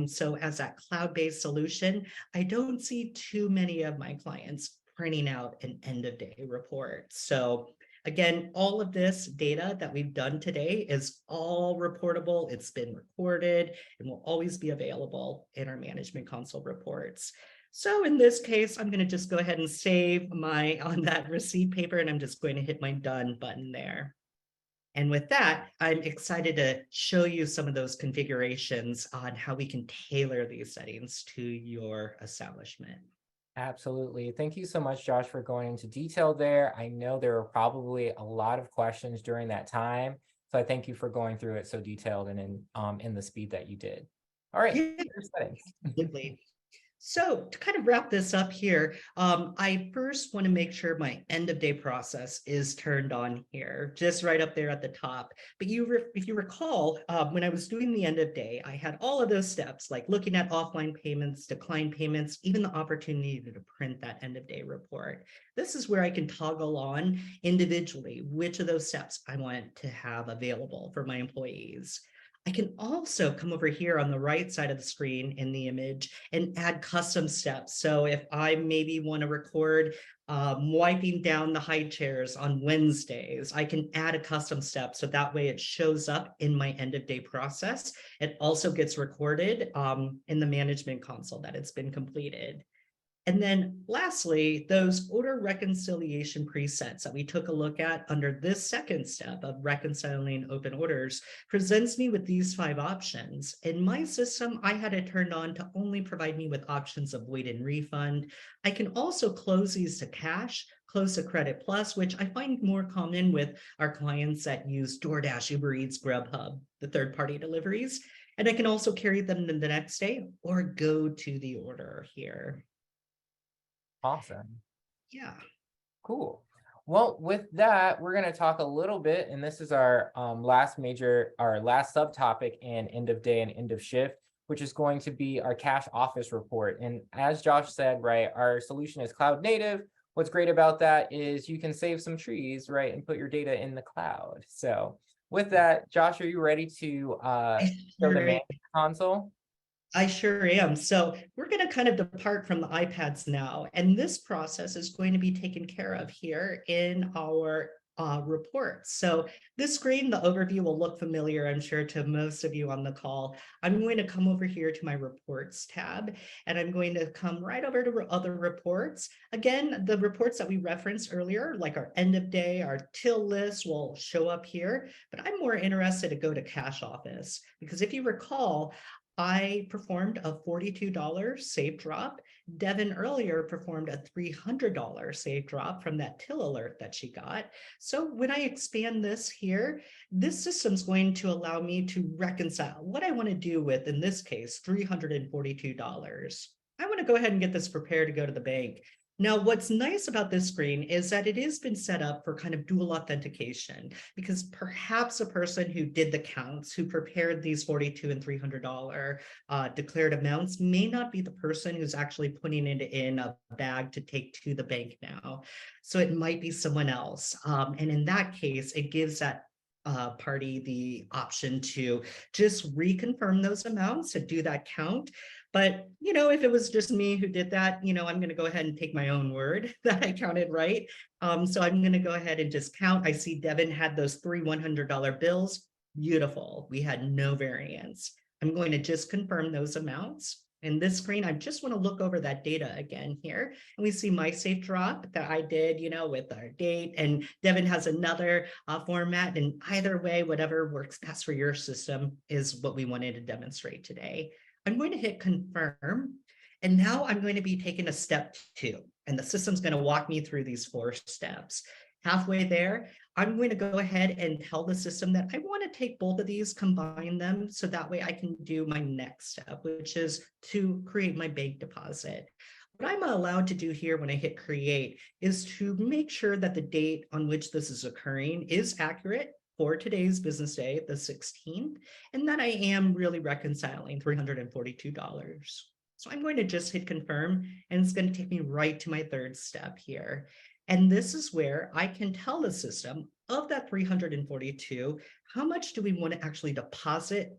So as that cloud-based solution, I don't see too many of my clients printing out an end of day report. So again, all of this data that we've done today is all reportable. It's been recorded and will always be available in our management console reports. So in this case, I'm going to just go ahead and save my on that receipt paper, and I'm just going to hit my done button there. And with that, I'm excited to show you some of those configurations on how we can tailor these settings to your establishment. Absolutely. Thank you so much, Josh, for going into detail there. I know there were probably a lot of questions during that time. So I thank you for going through it so detailed and in the speed that you did. All right. Yeah, Settings. absolutely. So to kind of wrap this up here, I first want to make sure my end of day process is turned on here, just right up there at the top. But if you recall, when I was doing the end of day, I had all of those steps, like looking at offline payments, decline payments, even the opportunity to print that end of day report. This is where I can toggle on individually which of those steps I want to have available for my employees. I can also come over here on the right side of the screen in the image and add custom steps. So if I maybe want to record wiping down the high chairs on Wednesdays, I can add a custom step. So that way it shows up in my end of day process. It also gets recorded in the management console that it's been completed. And then lastly, those order reconciliation presets that we took a look at under this second step of reconciling open orders presents me with these 5 options. In my system, I had it turned on to only provide me with options of void and refund. I can also close these to cash, close to Credit Plus, which I find more common with our clients that use DoorDash, Uber Eats, Grubhub, the third-party deliveries. And I can also carry them the next day or go to the order here. Awesome. Yeah. Cool. Well, with that, we're going to talk a little bit, and this is our last subtopic in end of day and end of shift, which is going to be our cash office report. And as Josh said, right, our solution is cloud native. What's great about that is you can save some trees, right, and put your data in the cloud. So with that, Josh, are you ready to show the management console? I sure am. So we're going to kind of depart from the iPads now, and this process is going to be taken care of here in our report. So this screen, the overview will look familiar, I'm sure, to most of you on the call. I'm going to come over here to my reports tab, and I'm going to come right over to other reports. Again, the reports that we referenced earlier, like our end of day, our till list will show up here, but I'm more interested to go to cash office, because if you recall, I performed a $42 safe drop. Devin earlier performed a $300 safe drop from that till alert that she got. So when I expand this here, this system's going to allow me to reconcile what I want to do with, in this case, $342. I want to go ahead and get this prepared to go to the bank. Now, what's nice about this screen is that it has been set up for kind of dual authentication, because perhaps a person who did the counts, who prepared these $42 and $300 declared amounts, may not be the person who's actually putting it in a bag to take to the bank now. So it might be someone else. And in that case, it gives that party the option to just reconfirm those amounts, to do that count. But, if it was just me who did that, I'm going to go ahead and take my own word that I counted right. So I'm going to go ahead and just count. I see Devin had those 3 $100 bills. Beautiful. We had no variance. I'm going to just confirm those amounts. In this screen, I just want to look over that data again here. And we see my safe drop that I did, with our date. And Devin has another format. And either way, whatever works best for your system is what we wanted to demonstrate today. I'm going to hit confirm. And now I'm going to be taking a step 2. And the system's going to walk me through these 4 steps. Halfway there, I'm going to go ahead and tell the system that I want to take both of these, combine them, so that way I can do my next step, which is to create my bank deposit. What I'm allowed to do here when I hit create is to make sure that the date on which this is occurring is accurate for today's business day, the 16th, and that I am really reconciling $342. So I'm going to just hit confirm, and it's going to take me right to my 3rd step here. And this is where I can tell the system, of that 342, how much do we want to actually deposit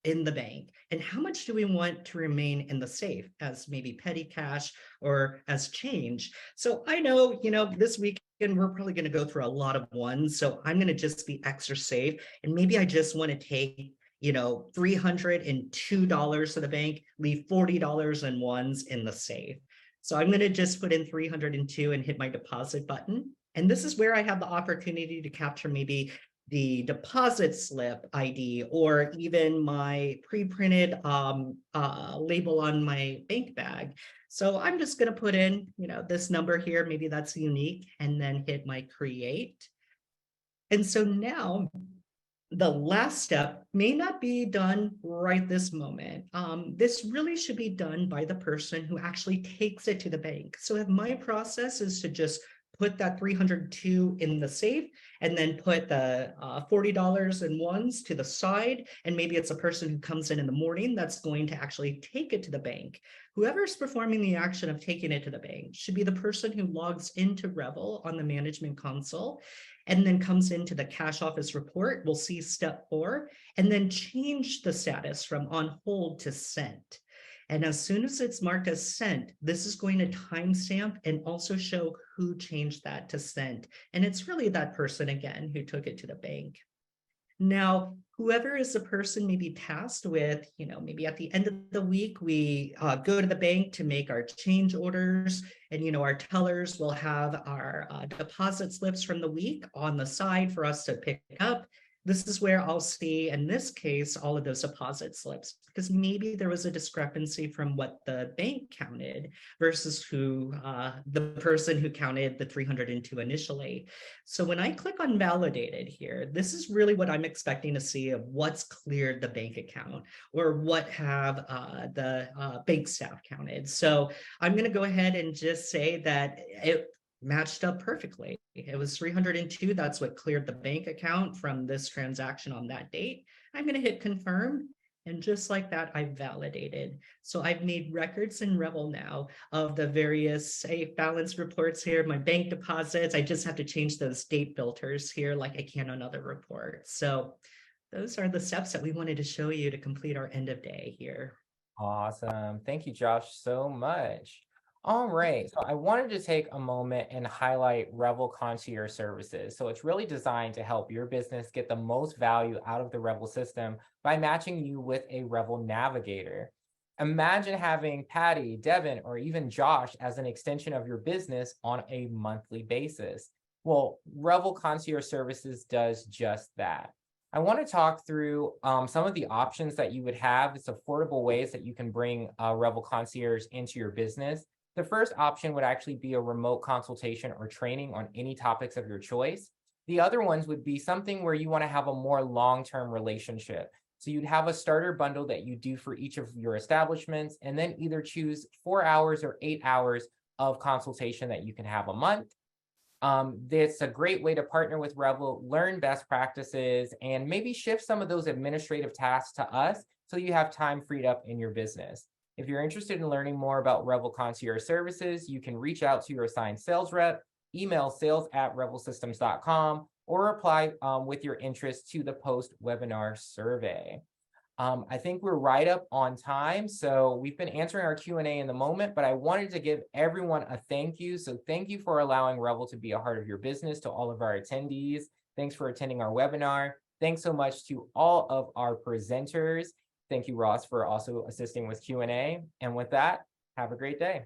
in the bank, and how much do we want to remain in the safe as maybe petty cash or as change. So I know, this weekend we're probably going to go through a lot of ones, so I'm going to just be extra safe, and maybe I just want to take $302 to the bank, leave $40 in ones in the safe. So I'm going to just put in 302 and hit my deposit button. And this is where I have the opportunity to capture maybe the deposit slip ID or even my pre-printed label on my bank bag. So I'm just going to put in, this number here, maybe that's unique, and then hit my create. And so now the last step may not be done right this moment. This really should be done by the person who actually takes it to the bank. So if my process is to just put that 302 in the safe and then put the $40 in ones to the side, and maybe it's a person who comes in the morning that's going to actually take it to the bank. Whoever's performing the action of taking it to the bank should be the person who logs into Revel on the management console and then comes into the cash office report. We'll see step 4, and then change the status from on hold to sent. And as soon as it's marked as sent, this is going to timestamp and also show who changed that to sent. And it's really that person again who took it to the bank. Now, whoever is the person maybe tasked with, maybe at the end of the week, we go to the bank to make our change orders, and, our tellers will have our deposit slips from the week on the side for us to pick up. This is where I'll see, in this case, all of those deposit slips, because maybe there was a discrepancy from what the bank counted versus who the person who counted the 302 initially. So when I click on validated here, this is really what I'm expecting to see of what's cleared the bank account or what have the bank staff counted. So I'm going to go ahead and just say that it matched up perfectly. It was 302. That's what cleared the bank account from this transaction on that date. I'm going to hit confirm. And just like that, I validated. So I've made records in Revel now of the various safe balance reports here, my bank deposits. I just have to change those date filters here like I can on other reports. So those are the steps that we wanted to show you to complete our end of day here. Awesome. Thank you, Josh, so much. All right, so I wanted to take a moment and highlight Revel Concierge Services. So it's really designed to help your business get the most value out of the Revel system by matching you with a Revel Navigator. Imagine having Patty, Devin, or even Josh as an extension of your business on a monthly basis. Well, Revel Concierge Services does just that. I want to talk through some of the options that you would have. It's affordable ways that you can bring Revel Concierge into your business. The first option would actually be a remote consultation or training on any topics of your choice. The other ones would be something where you want to have a more long-term relationship. So you'd have a starter bundle that you do for each of your establishments, and then either choose 4 hours or 8 hours of consultation that you can have a month. It's a great way to partner with Revel, learn best practices, and maybe shift some of those administrative tasks to us so you have time freed up in your business. If you're interested in learning more about Revel Concierge Services, you can reach out to your assigned sales rep, email sales@revelsystems.com, or reply with your interest to the post-webinar survey. I think we're right up on time. So we've been answering our Q&A in the moment, but I wanted to give everyone a thank you. So thank you for allowing Revel to be a heart of your business. To all of our attendees, thanks for attending our webinar. Thanks so much to all of our presenters. Thank you, Ross, for also assisting with Q&A. And with that, have a great day.